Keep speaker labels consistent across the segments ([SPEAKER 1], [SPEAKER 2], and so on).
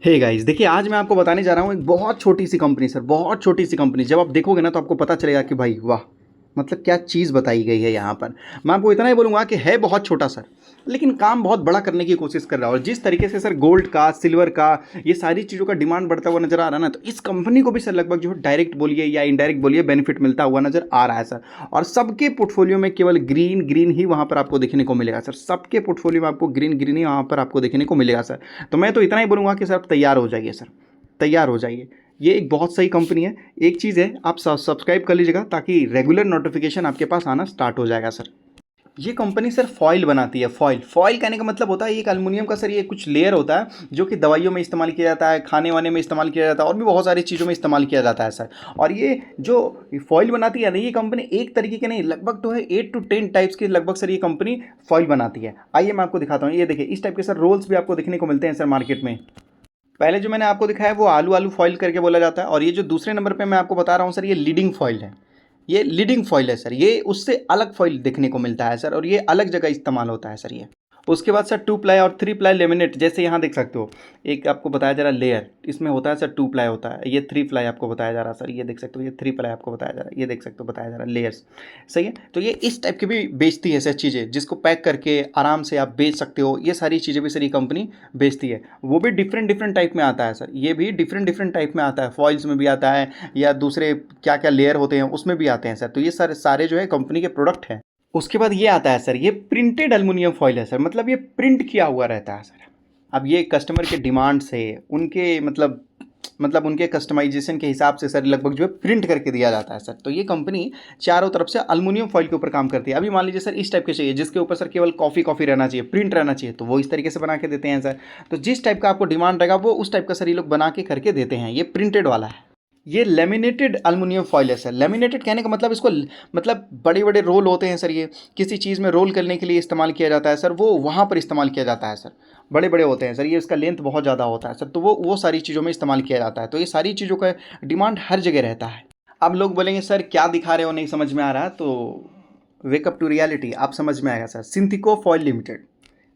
[SPEAKER 1] Hey guys, देखिए आज मैं आपको बताने जा रहा हूँ एक बहुत छोटी सी कंपनी सर, बहुत छोटी सी कंपनी। जब आप देखोगे ना तो आपको पता चलेगा कि भाई वाह, मतलब क्या चीज़ बताई गई है यहाँ पर। मैं आपको इतना ही बोलूँगा कि है बहुत छोटा सर, लेकिन काम बहुत बड़ा करने की कोशिश कर रहा है। और जिस तरीके से सर गोल्ड का, सिल्वर का, ये सारी चीज़ों का डिमांड बढ़ता हुआ नजर आ रहा है ना, तो इस कंपनी को भी सर लगभग जो है डायरेक्ट बोलिए या इनडायरेक्ट बोलिए बेनिफिट मिलता हुआ नजर आ रहा है सर। और सबके पोर्टफोलियो में केवल ग्रीन ग्रीन ही वहाँ पर आपको देखने को मिलेगा सर। सबके पोर्टफोलियो में आपको ग्रीन ग्रीन ही वहाँ पर आपको देखने को मिलेगा सर। तो मैं तो इतना ही बोलूँगा कि सर आप तैयार हो जाइए सर, तैयार हो जाइए। ये एक बहुत सही कंपनी है। एक चीज़ है, आप सब्सक्राइब कर लीजिएगा ताकि रेगुलर नोटिफिकेशन आपके पास आना स्टार्ट हो जाएगा सर। ये कंपनी सर फॉइल बनाती है। फॉइल फॉइल कहने का मतलब होता है एक एल्युमिनियम का सर ये कुछ लेयर होता है जो कि दवाइयों में इस्तेमाल किया जाता है, खाने वाने में इस्तेमाल किया जाता है और भी बहुत सारी चीज़ों में इस्तेमाल किया जाता है सर। और ये जो फॉइल बनाती है ना, ये कंपनी एक तरीके के नहीं, लगभग तो है 8 to 10 टाइप्स की लगभग सर ये कंपनी फॉइल बनाती है। आइए मैं आपको दिखाता हूँ। ये देखिए इस टाइप के सर रोल्स भी आपको देखने को मिलते हैं सर मार्केट में। पहले जो मैंने आपको दिखाया वो आलू आलू फॉइल करके बोला जाता है, और ये जो दूसरे नंबर पे मैं आपको बता रहा हूँ सर, ये लीडिंग फॉइल है। ये लीडिंग फॉइल है सर। ये उससे अलग फॉइल देखने को मिलता है सर, और ये अलग जगह इस्तेमाल होता है सर ये। उसके बाद सर 2 प्लाई और 3 प्लाई लेमिनेट, जैसे यहाँ देख सकते हो। एक आपको बताया जा रहा है लेयर, इसमें होता है सर 2 प्लाई होता है, ये 3 प्लाई आपको बताया जा रहा है सर। ये देख सकते हो, ये 3 प्लाई आपको बताया जा रहा है, ये देख सकते हो बताया जा रहा है लेयर्स। सही है। तो ये इस टाइप की भी बेचती है सर चीज़ें, जिसको पैक करके आराम से आप बेच सकते हो। ये सारी चीज़ें भी सर ये कंपनी बेचती है। वो भी डिफरेंट डिफरेंट टाइप में आता है सर। ये भी डिफरेंट डिफरेंट टाइप में आता है, फॉइल्स में भी आता है या दूसरे क्या क्या लेयर होते हैं उसमें भी आते हैं सर। तो ये सारे सारे जो है कंपनी के प्रोडक्ट हैं। उसके बाद ये आता है सर, ये प्रिंटेड एल्युमिनियम फॉइल है सर। मतलब ये प्रिंट किया हुआ रहता है सर। अब ये कस्टमर के डिमांड से, उनके मतलब उनके कस्टमाइजेशन के हिसाब से सर लगभग जो है प्रिंट करके दिया जाता है सर। तो ये कंपनी चारों तरफ से एल्युमिनियम फॉइल के ऊपर काम करती है। अभी मान लीजिए सर इस टाइप के चाहिए जिसके ऊपर सर केवल कॉफ़ी कॉफ़ी रहना चाहिए, प्रिंट रहना चाहिए, तो वो इस तरीके से बना के देते हैं सर। तो जिस टाइप का आपको डिमांड रहेगा वो उस टाइप का सर ये लोग बना के करके देते हैं। ये प्रिंटेड वाला है। ये लेमिनेटेड एल्युमिनियम फॉइल है सर। लेमिनेटेड कहने का मतलब इसको मतलब बड़े बड़े रोल होते हैं सर। ये किसी चीज़ में रोल करने के लिए इस्तेमाल किया जाता है सर, वो वहाँ पर इस्तेमाल किया जाता है सर। बड़े बड़े होते हैं सर ये, इसका लेंथ बहुत ज़्यादा होता है सर, तो वो सारी चीज़ों में इस्तेमाल किया जाता है। तो ये सारी चीज़ों का डिमांड हर जगह रहता है। अब लोग बोलेंगे सर क्या दिखा रहे हो, नहीं समझ में आ रहा, तो वेकअप टू रियलिटी, आप समझ में आएगा सर। सिंथिको फॉइल लिमिटेड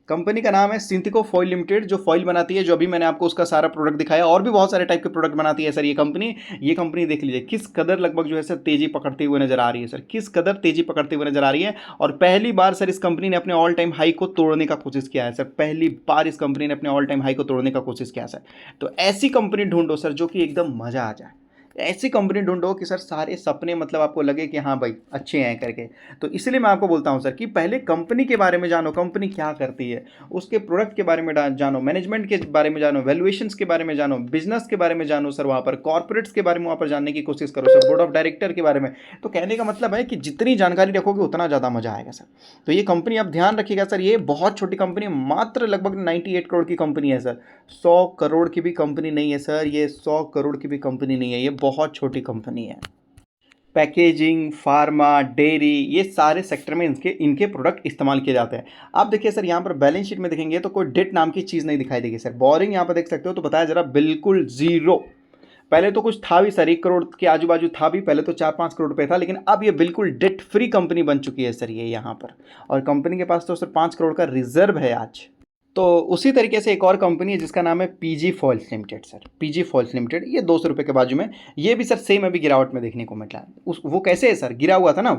[SPEAKER 1] कंपनी का नाम है। सिंथिको फॉइल लिमिटेड जो फॉइल बनाती है, जो अभी मैंने आपको उसका सारा प्रोडक्ट दिखाया, और भी बहुत सारे टाइप के प्रोडक्ट बनाती है सर ये कंपनी। ये कंपनी देख लीजिए किस कदर लगभग जो है सर तेजी पकड़ते हुए नजर आ रही है सर, किस कदर तेजी पकड़ते हुए नजर आ रही है। और पहली बार सर इस कंपनी ने अपने ऑल टाइम हाई को तोड़ने का कोशिश किया है सर। पहली बार इस कंपनी ने अपने ऑल टाइम हाई को तोड़ने का कोशिश किया है सर। तो ऐसी कंपनी ढूंढो सर जो कि एकदम मजा आ जाए। ऐसी कंपनी ढूंढो कि सर सारे सपने मतलब आपको लगे कि हाँ भाई अच्छे हैं करके। तो इसलिए मैं आपको बोलता हूँ सर कि पहले कंपनी के बारे में जानो, कंपनी क्या करती है, उसके प्रोडक्ट के बारे में जानो, मैनेजमेंट के बारे में जानो, वैल्यूएशंस के बारे में जानो, बिजनेस के बारे में जानो सर। वहाँ पर कॉर्पोरेट्स के बारे में वहाँ पर जानने की कोशिश करो सर, बोर्ड ऑफ डायरेक्टर के बारे में। तो कहने का मतलब है कि जितनी जानकारी रखोगे उतना ज़्यादा मजा आएगा सर। तो ये कंपनी आप ध्यान रखिएगा सर, ये बहुत छोटी कंपनी, मात्र लगभग 98 करोड़ की कंपनी है सर। 100 करोड़ की भी कंपनी नहीं है सर ये, 100 करोड़ की भी कंपनी नहीं है ये, बहुत छोटी कंपनी है। पैकेजिंग, फार्मा, डेयरी, ये सारे सेक्टर में इनके इनके प्रोडक्ट इस्तेमाल किए जाते हैं। आप देखिए सर यहाँ पर बैलेंस शीट में देखेंगे तो कोई डेट नाम की चीज़ नहीं दिखाई देगी सर। बोरिंग यहाँ पर देख सकते हो, तो बताया जरा बिल्कुल जीरो। पहले तो कुछ था भी सर, 1 करोड़ के आजू बाजू था भी, पहले तो 4-5 करोड़ रुपए था, लेकिन अब ये बिल्कुल डेट फ्री कंपनी बन चुकी है सर ये यहाँ पर। और कंपनी के पास तो सर 5 करोड़ का रिजर्व है आज। तो उसी तरीके से एक और कंपनी है जिसका नाम है PG foils limited sir. PG foils limited, ये 200 रुपये के बाजू में, ये भी सर सेम अभी गिरावट में देखने को मिला है। उस वो कैसे है सर, गिरा हुआ था ना,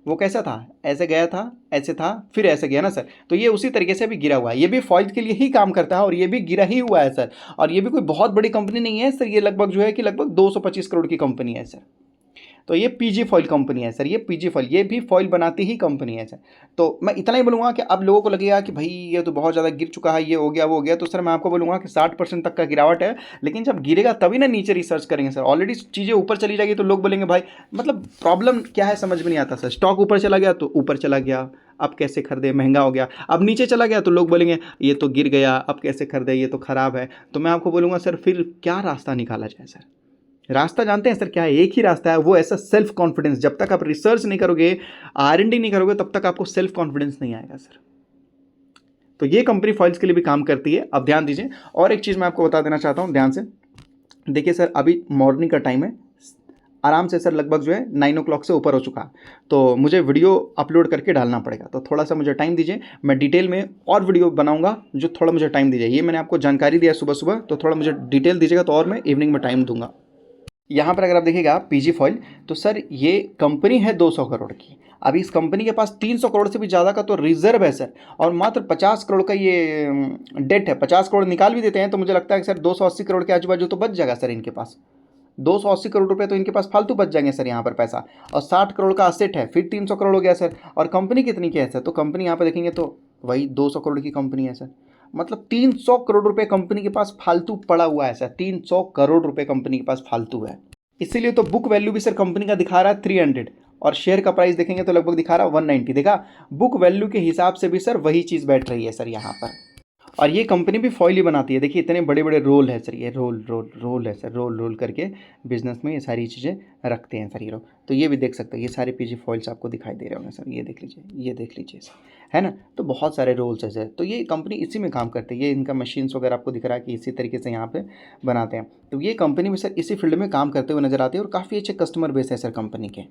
[SPEAKER 1] वो कैसा था, ऐसे गया था, ऐसे था, फिर ऐसे गया ना सर। तो ये उसी तरीके से भी गिरा हुआ है। ये भी फॉइल के लिए ही काम करता है और ये भी गिरा ही हुआ है सर। और ये भी कोई बहुत बड़ी कंपनी नहीं है सर, ये लगभग जो है कि लगभग 225 करोड़ की कंपनी है सर। तो ये पीजी फॉइल कंपनी है सर। ये पीजी फॉइल, ये भी फॉइल बनाती ही कंपनी है सर। तो मैं इतना ही बोलूँगा कि अब लोगों को लगेगा कि भाई ये तो बहुत ज़्यादा गिर चुका है, ये हो गया वो हो गया, तो सर मैं आपको बोलूँगा कि 60% तक का गिरावट है। लेकिन जब गिरेगा तभी ना नीचे रिसर्च करेंगे सर। ऑलरेडी चीज़ें ऊपर चली जाएगी तो लोग बोलेंगे भाई, मतलब प्रॉब्लम क्या है समझ में नहीं आता सर। स्टॉक ऊपर चला गया तो ऊपर चला गया, अब कैसे खरीदे, महंगा हो गया। अब नीचे चला गया तो लोग बोलेंगे ये तो गिर गया, अब कैसे खरीदे, ये तो ख़राब है। तो मैं आपको बोलूँगा सर फिर क्या रास्ता निकाला जाए सर। रास्ता जानते हैं सर क्या है, एक ही रास्ता है, वो ऐसा सेल्फ कॉन्फिडेंस। जब तक आप रिसर्च नहीं करोगे, R&D नहीं करोगे, तब तक आपको सेल्फ कॉन्फिडेंस नहीं आएगा सर। तो ये कंपनी फॉइल्स के लिए भी काम करती है, अब ध्यान दीजिए। और एक चीज़ मैं आपको बता देना चाहता हूँ ध्यान से देखिए सर, अभी मॉर्निंग का टाइम है, आराम से सर लगभग जो है 9 o'clock से ऊपर हो चुका है, तो मुझे वीडियो अपलोड करके डालना पड़ेगा, तो थोड़ा सा मुझे टाइम दीजिए, मैं डिटेल में और वीडियो बनाऊंगा, जो थोड़ा मुझे टाइम दीजिए। ये मैंने आपको जानकारी दिया सुबह सुबह, तो थोड़ा मुझे डिटेल दीजिएगा तो और मैं इवनिंग में टाइम दूंगा। यहाँ पर अगर आप देखिएगा पीजी फॉइल, तो सर ये कंपनी है 200 करोड़ की। अभी इस कंपनी के पास 300 करोड़ से भी ज़्यादा का तो रिजर्व है सर, और मात्र 50 करोड़ का ये डेट है। 50 करोड़ निकाल भी देते हैं तो मुझे लगता है कि सर 280 करोड़ के आजू बाजू तो बच जाएगा सर इनके पास। 280 करोड़ रुपए तो इनके पास फालतू बच जाएंगे सर यहाँ पर पैसा, और 60 करोड़ का असेट है, फिर 300 करोड़ हो गया सर। और कंपनी कितनी की है सर, तो कंपनी यहाँ पर देखेंगे तो वही 200 करोड़ की कंपनी है सर। मतलब 300 करोड़ रुपए कंपनी के पास फालतू पड़ा हुआ है सर, 300 करोड़ रुपए कंपनी के पास फालतू है। इसीलिए तो बुक वैल्यू भी सर कंपनी का दिखा रहा है 300, और शेयर का प्राइस देखेंगे तो लगभग दिखा रहा है 190। देखा, बुक वैल्यू के हिसाब से भी सर वही चीज़ बैठ रही है सर यहाँ पर। और ये कंपनी भी फॉइल ही बनाती है, देखिए इतने बड़े बड़े रोल है सर, ये रोल है सर, रोल करके बिजनेस में ये सारी चीज़ें रखते हैं सर ये लोग। तो ये भी देख सकते हैं, ये सारे पीजी फॉइल्स आपको दिखाई दे रहे होंगे सर, ये देख लीजिए, ये देख लीजिए सर, है ना। तो बहुत सारे रोल्स है सर, तो ये कंपनी इसी में काम करती है। ये इनका मशीन्स वगैरह आपको दिख रहा है कि इसी तरीके से यहाँ पे बनाते हैं। तो ये कंपनी भी सर इसी फील्ड में काम करते हुए नजर आती है, और काफ़ी अच्छे कस्टमर बेस है सर कंपनी के।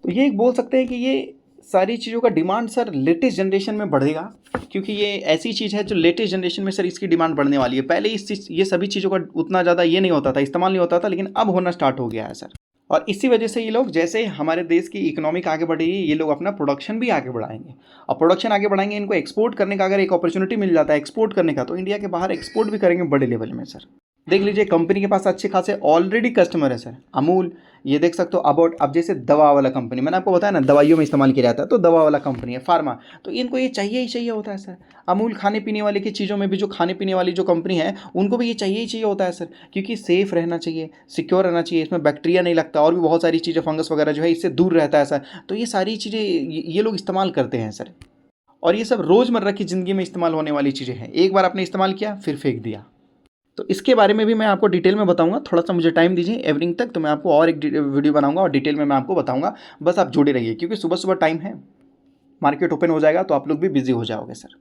[SPEAKER 1] तो ये एक बोल सकते हैं कि ये सारी चीज़ों का डिमांड सर लेटेस्ट जनरेशन में बढ़ेगा, क्योंकि ये ऐसी चीज़ है जो लेटेस्ट जनरेशन में सर इसकी डिमांड बढ़ने वाली है। पहले ये सभी चीज़ों का उतना ज़्यादा ये नहीं होता था, इस्तेमाल नहीं होता था, लेकिन अब होना स्टार्ट हो गया है सर। और इसी वजह से ये लोग, जैसे हमारे देश की इकोनॉमिक आगे बढ़ेगी, ये लोग अपना प्रोडक्शन भी आगे बढ़ाएंगे, और प्रोडक्शन आगे बढ़ाएंगे, इनको एक्सपोर्ट करने का अगर एक अपॉर्चुनिटी मिल जाता है एक्सपोर्ट करने का, तो इंडिया के बाहर एक्सपोर्ट भी करेंगे बड़े लेवल में सर। देख लीजिए कंपनी के पास अच्छे खासे ऑलरेडी कस्टमर है सर। अमूल, ये देख सकते हो अबाउट, अब जैसे दवा वाला कंपनी, मैंने आपको बताया ना दवाइयों में इस्तेमाल किया जाता है, तो दवा वाला कंपनी है, फार्मा, तो इनको ये चाहिए ही चाहिए होता है सर। अमूल खाने पीने वाले की चीज़ों में भी, जो खाने पीने वाली जो कंपनी है, उनको भी ये चाहिए ही चाहिए होता है सर, क्योंकि सेफ़ रहना चाहिए, सिक्योर रहना चाहिए, इसमें बैक्टीरिया नहीं लगता, और भी बहुत सारी चीज़ें, फंगस वगैरह जो है इससे दूर रहता है सर। तो ये सारी चीज़ें ये लोग इस्तेमाल करते हैं सर, और ये सब रोज़मर्रा की ज़िंदगी में इस्तेमाल होने वाली चीज़ें हैं। एक बार आपने इस्तेमाल किया फिर फेंक दिया। तो इसके बारे में भी मैं आपको डिटेल में बताऊंगा, थोड़ा सा मुझे टाइम दीजिए इवनिंग तक, तो मैं आपको और एक वीडियो बनाऊंगा और डिटेल में मैं आपको बताऊंगा। बस आप जुड़े रहिए, क्योंकि सुबह सुबह टाइम है, मार्केट ओपन हो जाएगा तो आप लोग भी बिजी हो जाओगे सर।